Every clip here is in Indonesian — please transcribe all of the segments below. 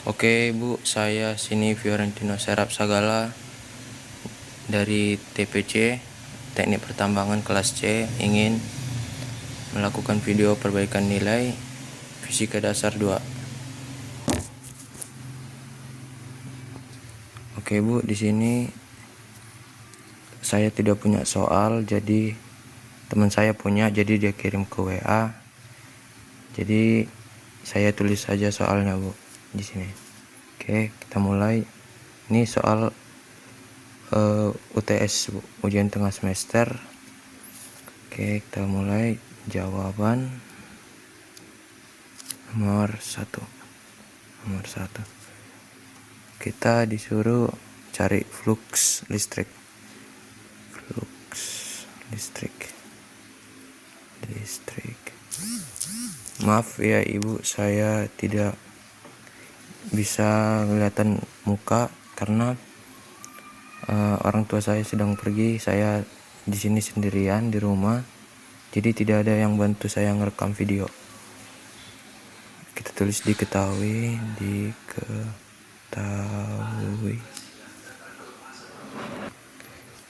Oke Bu, saya sini Fiorentino Serap Sagala dari TPC Teknik Pertambangan kelas C, ingin melakukan video perbaikan nilai Fisika Dasar 2. Oke Bu, di sini saya tidak punya soal, jadi teman saya punya, jadi dia kirim ke WA. Jadi saya tulis saja soalnya Bu di sini. Oke, kita mulai. Ini soal UTS Bu, ujian tengah semester. Oke, kita mulai. Jawaban nomor 1. Kita disuruh cari flux listrik. Maaf ya Ibu, saya tidak bisa kelihatan muka karena orang tua saya sedang pergi. Saya di sini sendirian di rumah, jadi tidak ada yang bantu saya ngerekam video. Kita tulis diketahui.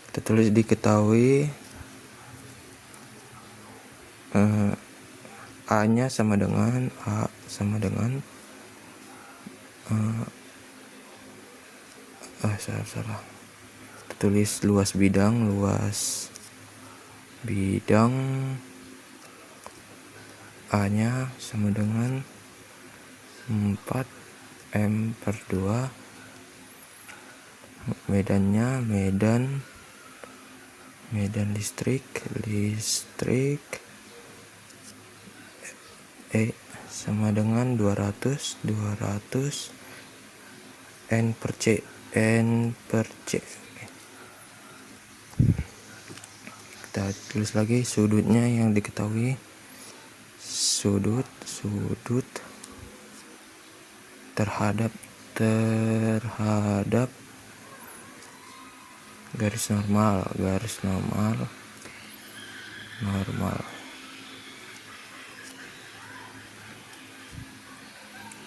Kita tulis diketahui. A-nya sama dengan salah. Kita tulis luas bidang A-nya sama dengan 4M/2. Medannya medan listrik E sama dengan 200 N/C. Kita tulis lagi sudutnya yang diketahui. Sudut terhadap garis normal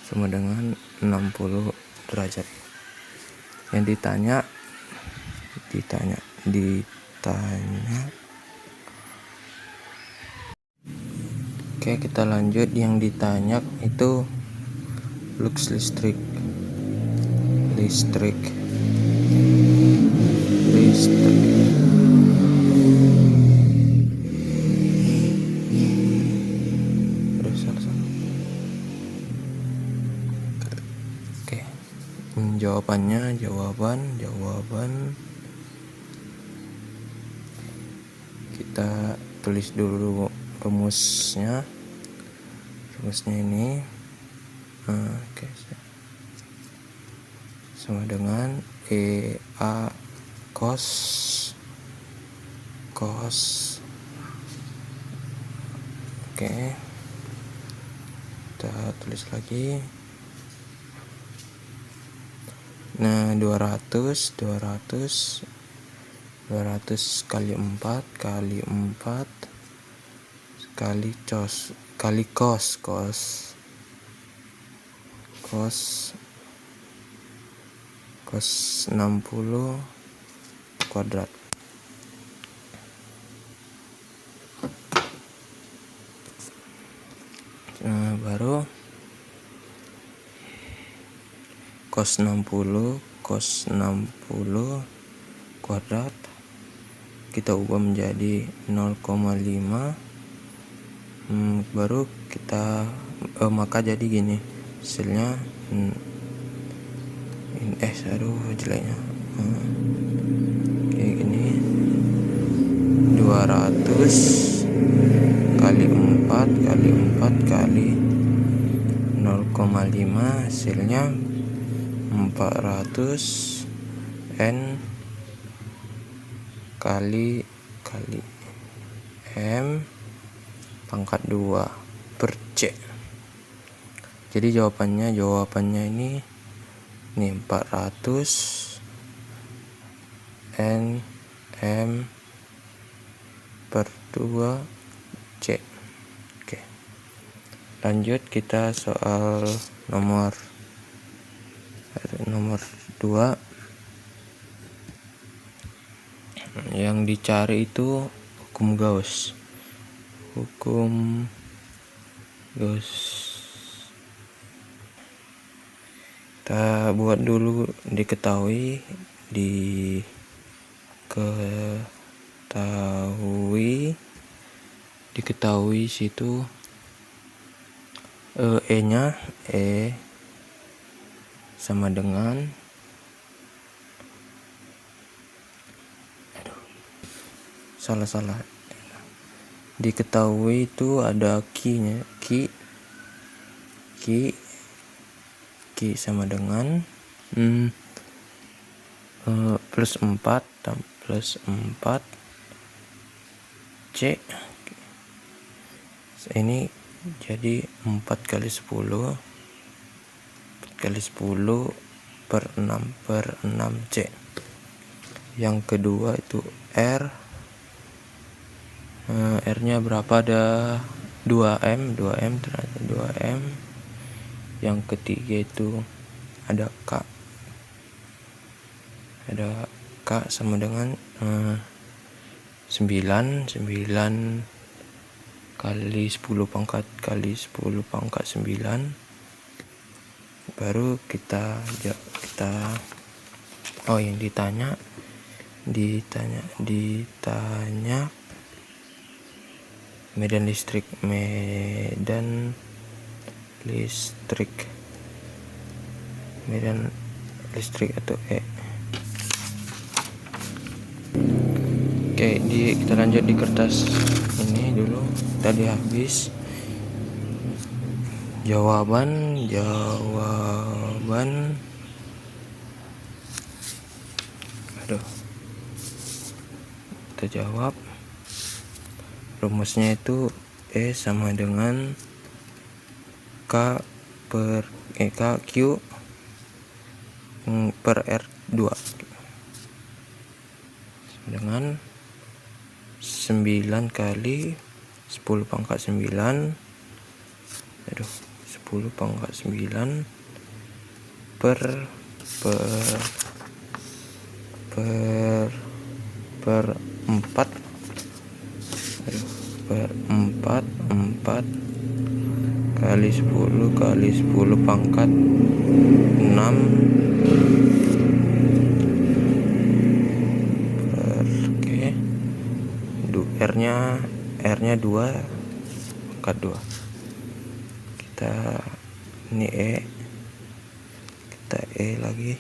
sama dengan 60 derajat. Yang ditanya Oke, kita lanjut. Yang ditanya itu flux listrik. Oke. Jawaban kita tulis dulu rumusnya ini. Oke. Sama dengan EA cos. Oke, kita tulis lagi. Nah, 200 kali 4 kali cos 60 kuadrat. Nah, baru cos 60 kuadrat kita ubah menjadi 0,5. Baru kita maka jadi gini hasilnya. Jeleknya kayak gini. 200 kali 4 kali 0,5 hasilnya 400 N kali M pangkat 2/C. Jadi jawabannya ini 400 N M/2C. Oke. Lanjut kita soal nomor Nomor 2, yang dicari itu hukum Gauss. Kita buat dulu diketahui situ E sama dengan salah diketahui itu ada Q-nya, Q sama dengan plus 4 C. Ini jadi 4 kali 10 per 6 C. Yang kedua itu R nya berapa? Ada 2M ternyata 2M. Yang ketiga itu ada K sama dengan 9 kali 10 pangkat 9. Baru kita yang ditanya medan listrik atau E. Oke, kita lanjut di kertas ini dulu. Tadi habis jawaban kita jawab. Rumusnya itu E sama dengan Q per R2 dengan 9 kali 10 pangkat 9 per 4 kali 10 pangkat 6 R nya 2 pangkat 2. Ini kita E lagi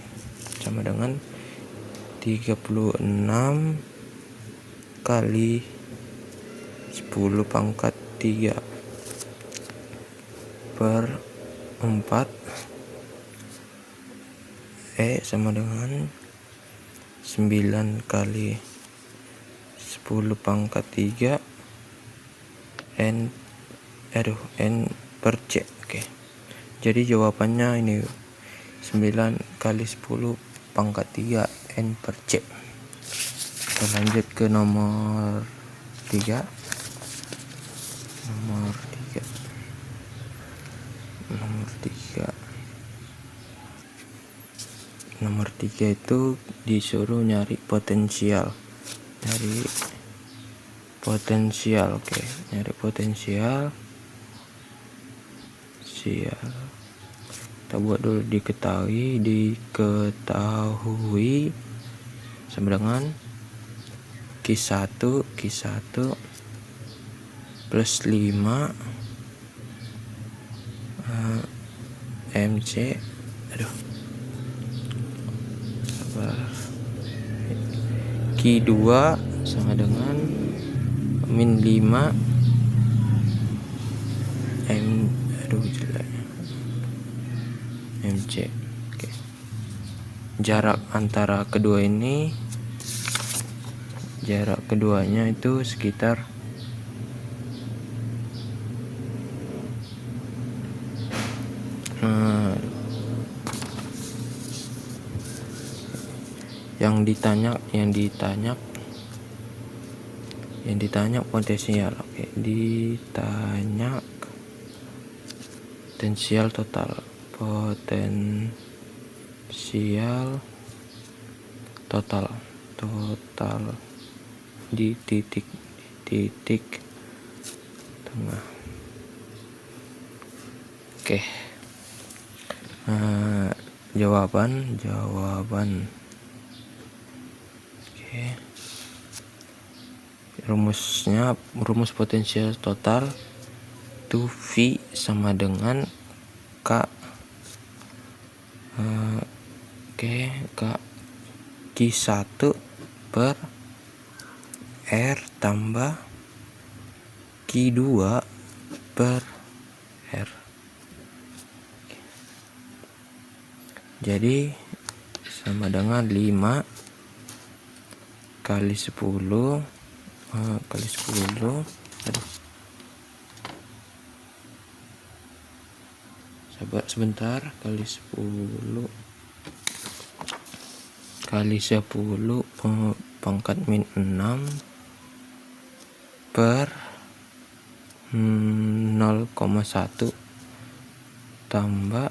sama dengan 36 kali 10 pangkat 3 per 4. E sama dengan 9 kali 10 pangkat 3 N per C. Oke. Jadi jawabannya ini 9 kali 10 pangkat 3 N per C. Kita lanjut ke nomor 3. Nomor 3 itu disuruh nyari potensial. Oke, nyari potensial. Kita buat dulu diketahui sama dengan Q1 plus 5 MC Q2 sama dengan min 5 MC. Oke. Jarak antara keduanya itu sekitar yang ditanya potensial. Oke, ditanya potensial total potensial total di titik tengah. Oke. Jawaban. Oke. Rumus potensial total itu V sama dengan K Q1 per R tambah Q2 per R. Jadi sama dengan 5 kali 10 sabar sebentar, kali 10 pangkat min 6 per 0,1 tambah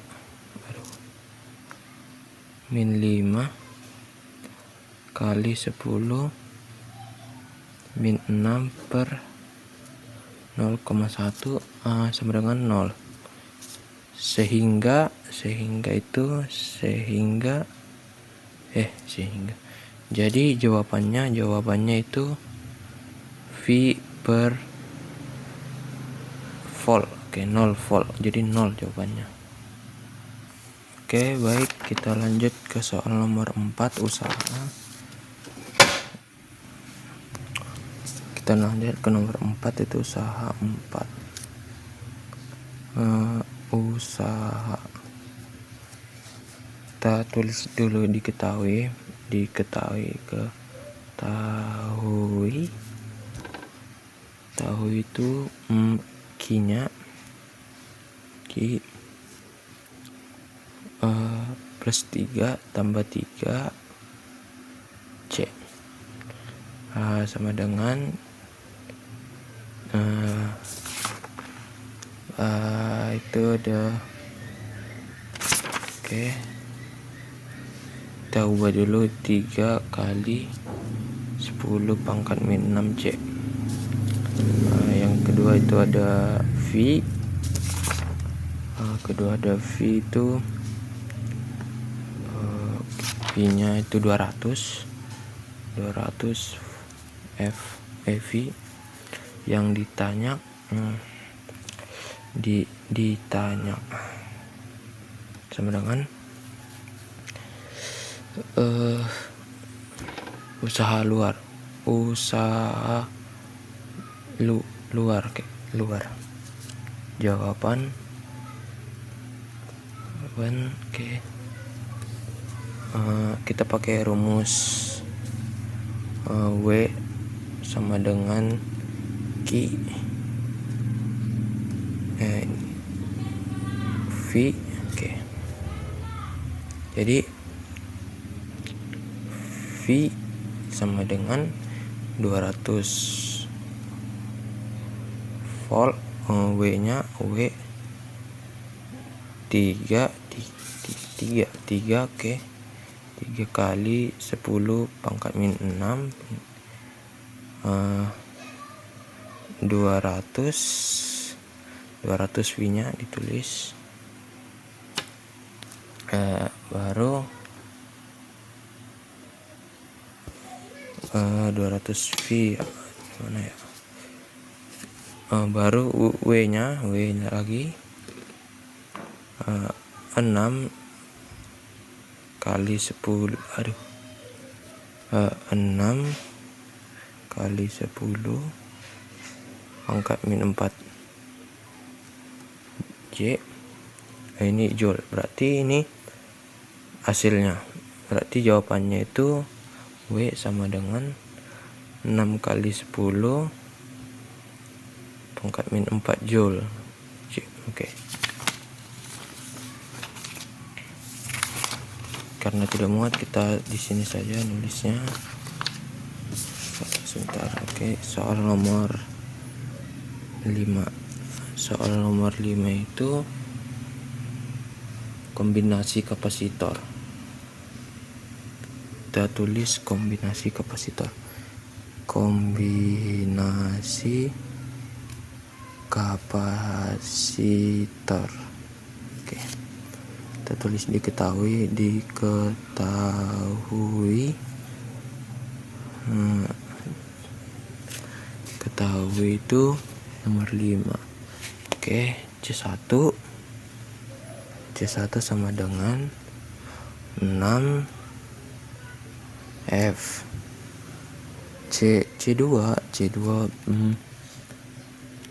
min 5 kali 10 min 6 per 0,1 sama dengan 0, sehingga jadi jawabannya itu V per volt. 0 volt, jadi 0 jawabannya. Oke, baik, kita lanjut ke soal nomor 4, usaha. Kita lanjut ke nomor 4, itu usaha 4. Usaha, kita tulis dulu diketahui itu Q-nya plus 3 tambah 3 C sama dengan itu ada. Oke, kita ubah dulu 3 kali 10 pangkat min 6 C. Yang kedua itu ada V. Itu V-nya itu 200 FeV. Yang ditanya sama dengan usaha luar. Jawaban oke. Kita pakai rumus W sama dengan Q V. Oke. Jadi V sama dengan 200 volt, W-nya W 3 oke. 3 kali 10 pangkat min 6 200 V-nya ditulis, baru 200 V mana ya, baru W-nya lagi 6 kali 10 6 kali 10 pangkat min 4 J. Ini joule, berarti ini hasilnya, berarti jawabannya itu W sama dengan 6 kali 10 pangkat min 4 joule J. Oke. Karena tidak muat, kita di sini saja nulisnya. Sebentar. Oke, soal nomor 5. Soal nomor 5 itu kombinasi kapasitor. kita tulis kombinasi kapasitor. Kombinasi kapasitor. Oke, kita tulis diketahui. Ketahui itu nomor 5. Oke, C1 sama dengan 6 F. C2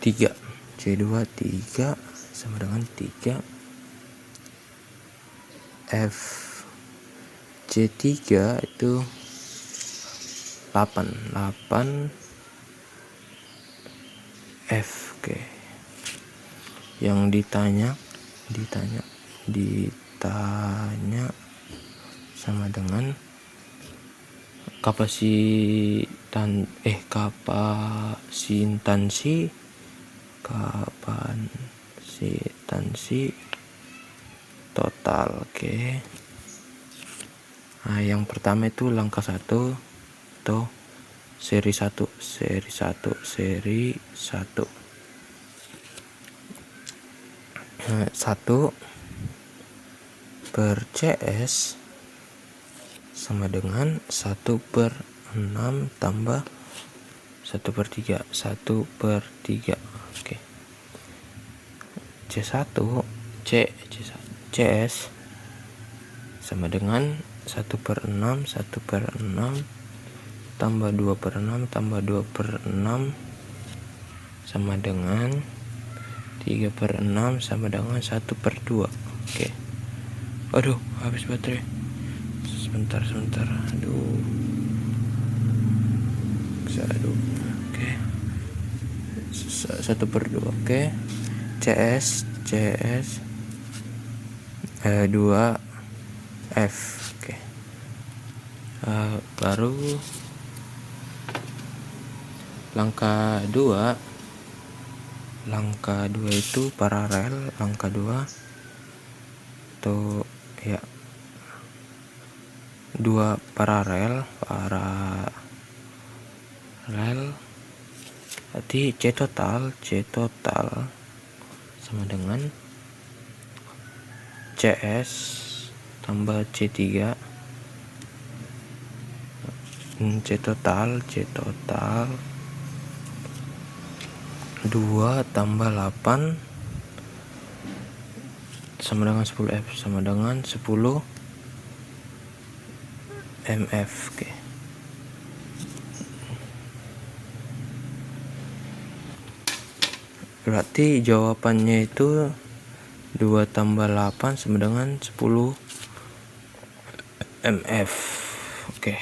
3 sama dengan 3 F. C3 itu 8 F. Oke, yang ditanya sama dengan kapasitansi total. Oke. Nah, yang pertama itu langkah 1 atau seri 1. 1 per CS sama dengan 1/6 tambah 1/3. 1/3. Oke. CS sama dengan 1/6 tambah 2/6 tambah 2/6 sama dengan 3/6 sama dengan 1/2. Oke. Aduh, habis baterai. Sebentar. Aduh. Oke. 1/2. Oke. CS 2 F. Oke. Baru langkah 2 itu paralel. Langkah 2 atau ya 2 paralel berarti C total sama dengan CS tambah C3. C total 2 tambah 8 sama dengan 10 F sama dengan 10 MF. Oke. Berarti jawabannya itu 2 tambah 8 sama dengan 10 MF. Oke.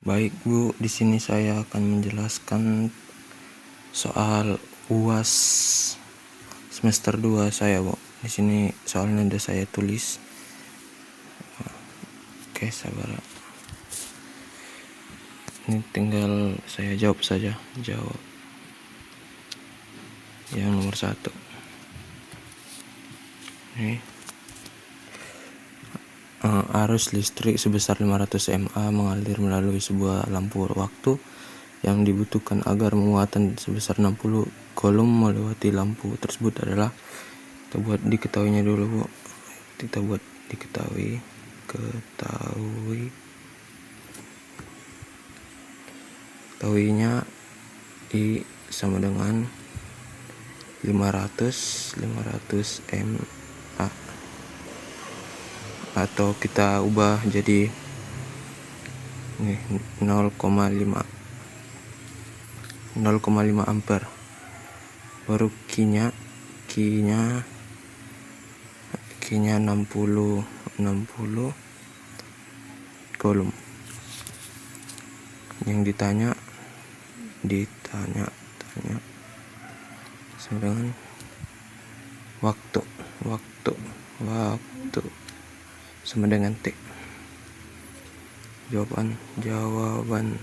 Baik Bu, di sini saya akan menjelaskan soal UAS semester 2 saya, Bu. Di sini soalnya udah saya tulis. Oke, sabar. Ini tinggal saya jawab saja. Jawab yang nomor 1. Ini arus listrik sebesar 500 mA mengalir melalui sebuah lampu waktu yang dibutuhkan agar muatan sebesar 60 kolom melewati lampu tersebut adalah. Kita buat diketahuinya dulu, Bu. Kita buat diketahui. Ketahuinya I sama dengan 500 mA, atau kita ubah jadi 0,5 ampere. Baru kinya 60 kolom. Yang ditanya sama dengan waktu sama dengan T. Jawaban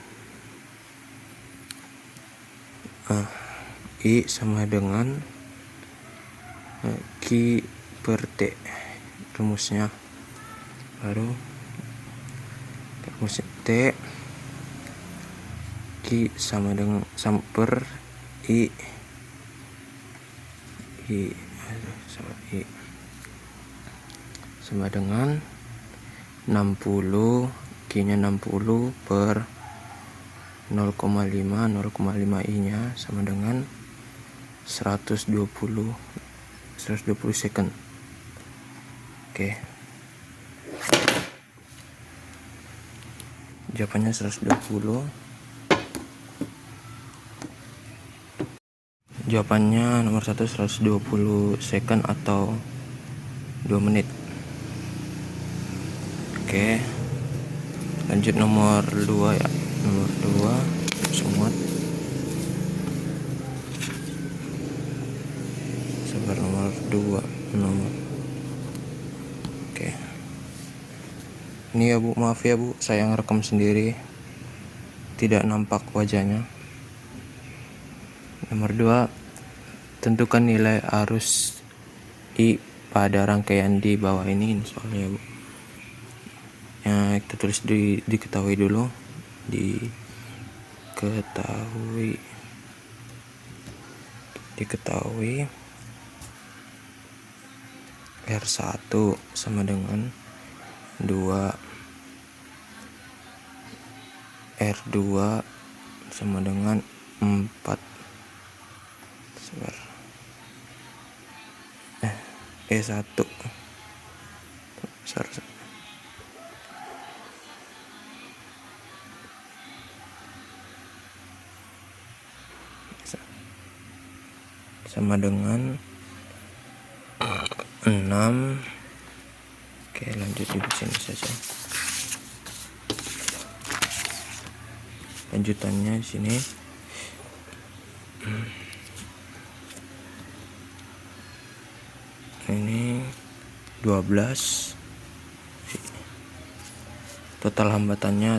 I sama dengan Q per T rumusnya. Baru rumus T Q sama dengan per I sama dengan 60, Q-nya 60 per 0,5 I nya sama dengan 120 second. Oke. Jawabannya 120. Jawabannya nomor 1 120 second atau 2 menit. Oke. Lanjut nomor 2 ya. Nomor 2 semut. Sabar, nomor 2 nomor. Oke. Ini ya Bu, maaf ya Bu, saya ngerekam sendiri. Tidak nampak wajahnya. Nomor 2, tentukan nilai arus I pada rangkaian di bawah ini soalnya Bu. Ya, kita tulis diketahui dulu. Diketahui R1 sama dengan 2, R2 sama dengan 4. Sabar. E1 sama dengan 6. Oke, lanjut di sini saja. Lanjutannya di sini. Ini 12. Total hambatannya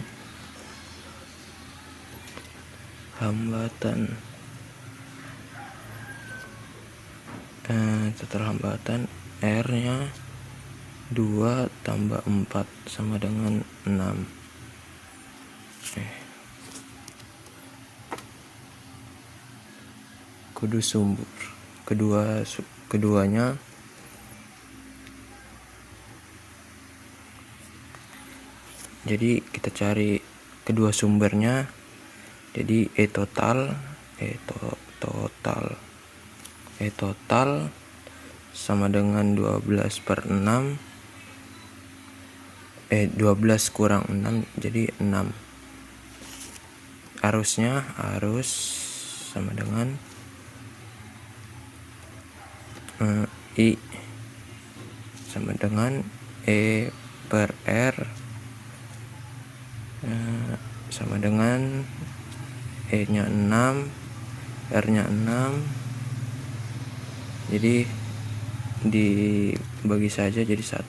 total hambatan R nya 2 tambah 4 sama dengan 6. Kudu sumber keduanya jadi kita cari kedua sumbernya. Jadi E total sama dengan 12 per 6, 12 kurang 6 jadi 6. Arus sama dengan I sama dengan E per R sama dengan E nya 6, R nya 6, jadi dibagi saja jadi 1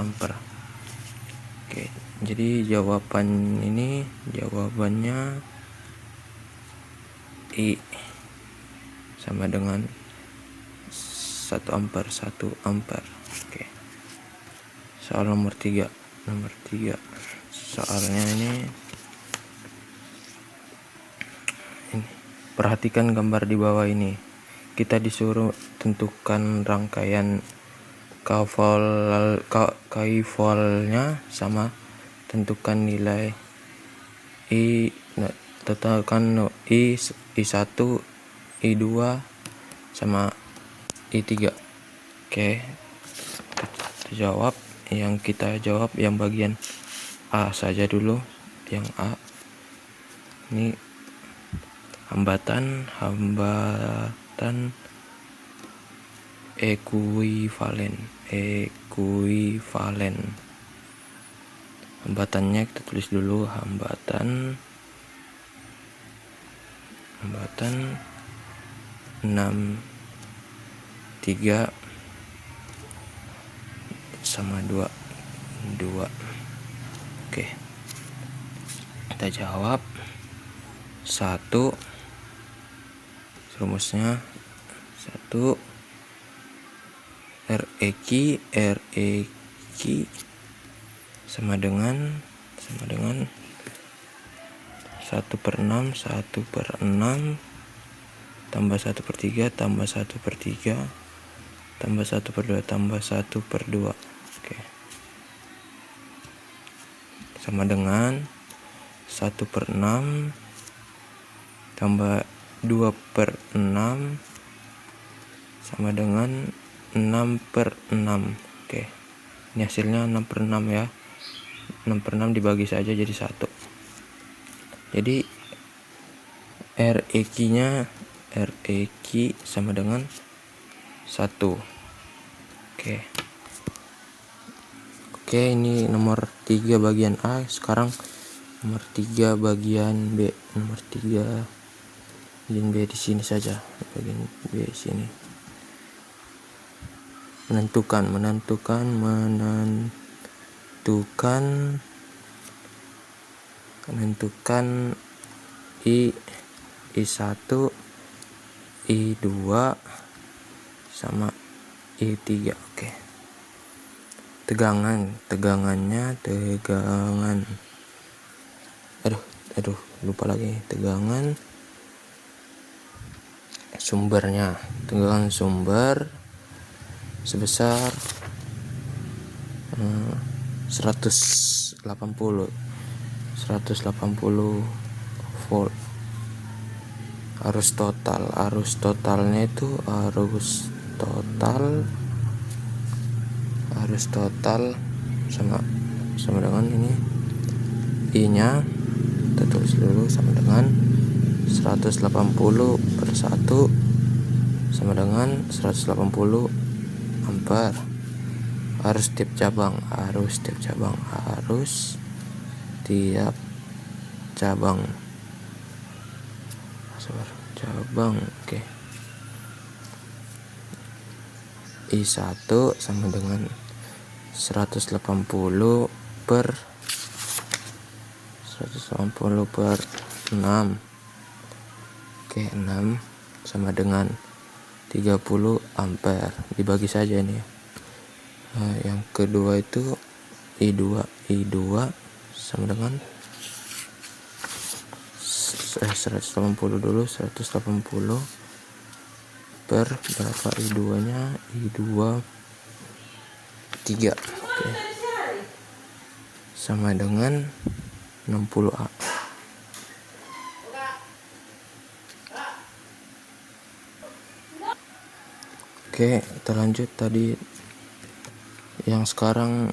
ampere. Oke, jadi jawabannya I sama dengan 1 ampere. Oke. Soal nomor 3. Soalnya ini perhatikan gambar di bawah ini. Kita disuruh tentukan rangkaian kaivolnya sama tentukan nilai I, tentukan I1, I2 sama I3. Oke, kita jawab yang bagian A saja dulu. Yang A ini hambatan ekuivalen. Hambatannya kita tulis dulu, hambatan 6,3 sama 2. Oke, kita jawab 1. Rumusnya 1 REQ sama dengan 1 sama dengan 1/6 1/6 tambah 1/3 tambah 1/3 tambah 1/2 tambah 1/2. Oke. Sama dengan 1/6 tambah 2/6 sama dengan 6/6. Oke. Ini hasilnya 6/6 ya. 6/6 dibagi saja jadi 1. Jadi REQ sama dengan 1. Oke, ini nomor 3 bagian A. Sekarang nomor 3 bagian B. Nomor 3 bagian B di sini saja. Bagian B di sini. Menentukan I1, I2 sama I3. Oke. Tegangan lupa lagi. Tegangan sumber sebesar 180 volt. Arus totalnya itu arus total sama dengan ini I-nya kita tulis dulu sama dengan 180/1 sama dengan 180 ampere. Arus tiap cabang. Oke. I1 sama dengan 180/6. Oke, 6 sama dengan 30 ampere. Dibagi saja ini ya. Nah, yang kedua itu I2 sama dengan 180 dulu. 180 per berapa I2-nya? I2 3. Oke. Sama dengan 60A. Oke, kita lanjut tadi yang sekarang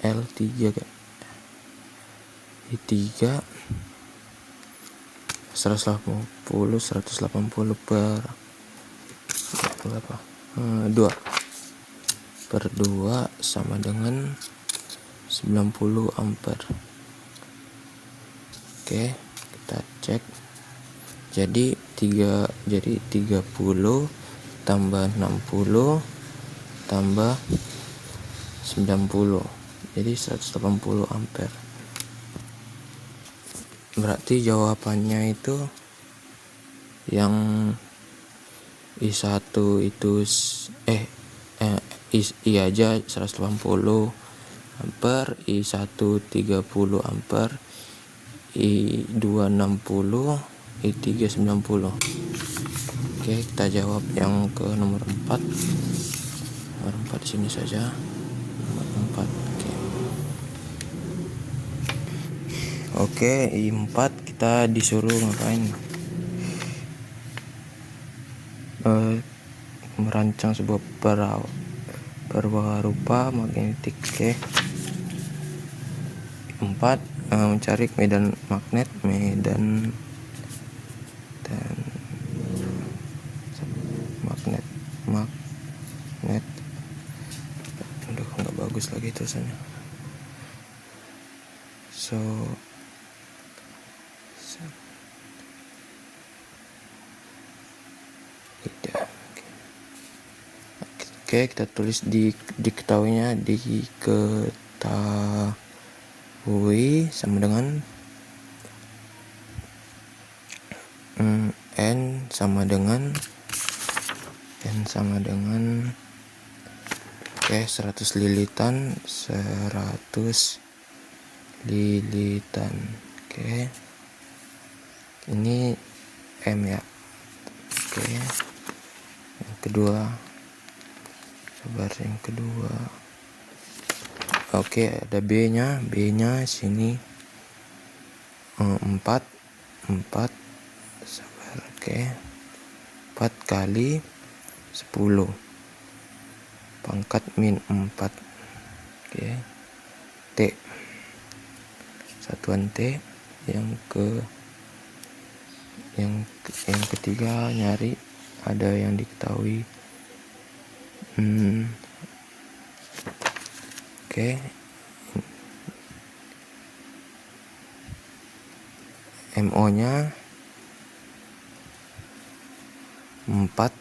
L3 I3 180 per berapa? 2/2 sama dengan 90 ampere. Oke, kita cek. Jadi 30 tambah 60 tambah 90, jadi 180 ampere. Berarti jawabannya itu yang I1 itu I aja 180 ampere, I1 30 ampere, I2 60, I3 90. Oke, kita jawab yang ke nomor 4. Nomor 4 di sini saja. Nomor 4. Oke, I4 kita disuruh ngapain? Merancang sebuah perwarupa magnetik. Oke. 4 mencari medan magnet aduh, nggak bagus lagi tulisannya. Oke, kita tulis diketahui sama dengan N sama dengan 100 lilitan 100 lilitan. Oke, ini M ya. Oke, yang kedua, sabar, yang kedua. Oke, ada B nya sini 4 sabar. Oke, 4 kali 10 pangkat min 4. Oke, T, satuan T. Yang ketiga, nyari ada yang diketahui. Oke, MO nya 4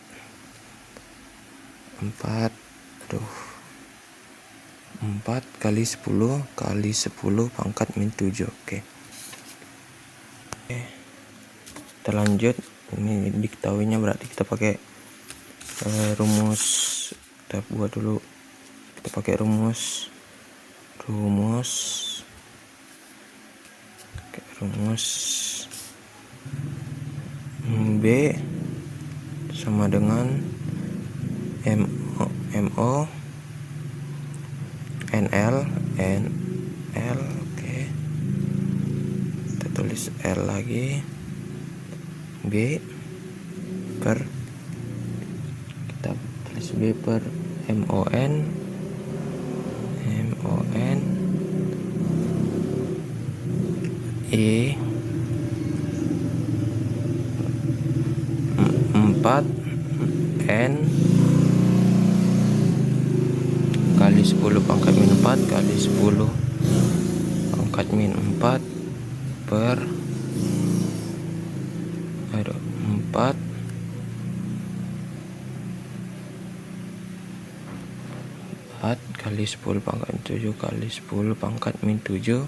kali 10 pangkat min 7. Oke, kita lanjut. Ini diketahuinya berarti kita pakai rumus. Kita buat dulu. Kita pakai rumus B sama dengan MO NL. Oke, kita tulis L lagi, B per MON E 4 N kali 10 pangkat min 4 kali 10 pangkat min 4 per 4 kali 10 pangkat 7 kali 10 pangkat min 7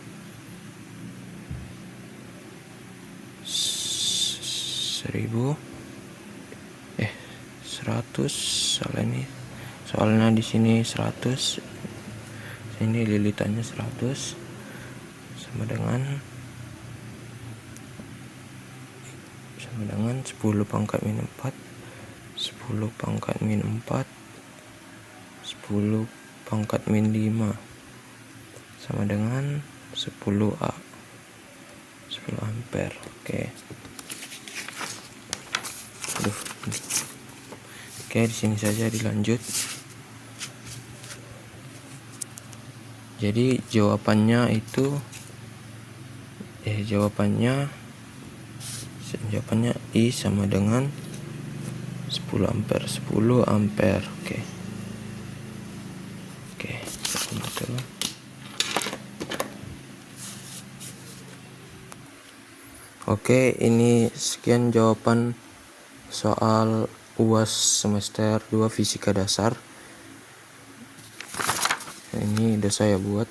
100. Salah ini, soalnya di sini 100, sini lilitannya 100, sama dengan 10 pangkat min 4 10 pangkat min 4 10 pangkat min 5 sama dengan 10 ampere. Oke. Oke, di sini saja dilanjut. Jadi jawabannya I sama dengan 10 ampere. Oke, ini sekian jawaban soal UAS semester 2 fisika dasar. Ini udah saya buat.